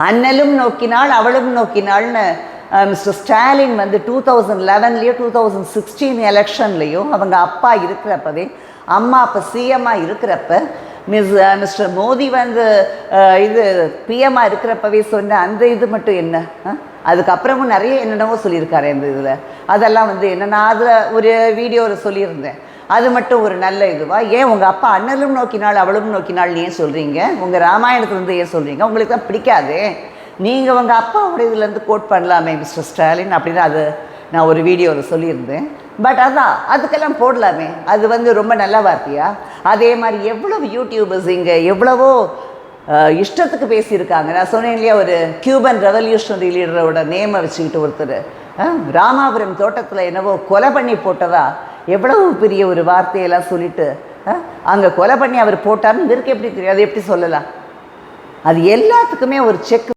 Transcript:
அண்ணலும் நோக்கினாள் அவளும் நோக்கினாள்னு மிஸ்டர் ஸ்டாலின் வந்து 2011 2016 எலெக்ஷன்லேயும் அவங்க அப்பா இருக்கிறப்பவே, அம்மா அப்போ சிஎம்மாக இருக்கிறப்ப, மிஸ்டர் மோடி வந்து இது பிஎம்மாக இருக்கிறப்பவே சொன்ன அந்த இது மட்டும் என்ன? அதுக்கப்புறமும் நிறைய என்னென்னவோ சொல்லியிருக்காரு இந்த இதில். அதெல்லாம் வந்து என்ன, நான் அதில் ஒரு வீடியோவில் சொல்லியிருந்தேன். அது மட்டும் ஒரு நல்ல இதுவா? ஏன் உங்கள் அப்பா அண்ணலும் நோக்கினாள் அவளும் நோக்கினாள்னு ஏன் சொல்கிறீங்க? உங்கள் ராமாயணத்துலேருந்து ஏன் சொல்கிறீங்க? உங்களுக்கு தான் பிடிக்காதே. நீங்கள் உங்கள் அப்பாவோட இதுலேருந்து கோட் பண்ணலாமே மிஸ்டர் ஸ்டாலின் அப்படின்னு அது நான் ஒரு வீடியோவில் சொல்லியிருந்தேன். பட் அதான் அதுக்கெல்லாம் போடலாமே. அது வந்து ரொம்ப நல்ல வார்த்தையா? அதே மாதிரி எவ்வளவு யூடியூபர்ஸ் இங்கே எவ்வளவோ இஷ்டத்துக்கு பேசியிருக்காங்க. நான் சொன்னேன் இல்லையா, ஒரு கியூபன் ரெவல்யூஷனரி லீடரோட நேமை வச்சுக்கிட்டு ஒருத்தர் ராமாபுரம் தோட்டத்தில் என்னவோ கொலை பண்ணி போட்டதா எவ்வளவு பெரிய ஒரு வார்த்தையெல்லாம் சொல்லிட்டு அங்கே கொலை பண்ணி அவர் போட்டார்னு இவருக்கு எப்படி தெரியும்? அது எப்படி சொல்லலாம்? அது எல்லாத்துக்குமே ஒரு செக்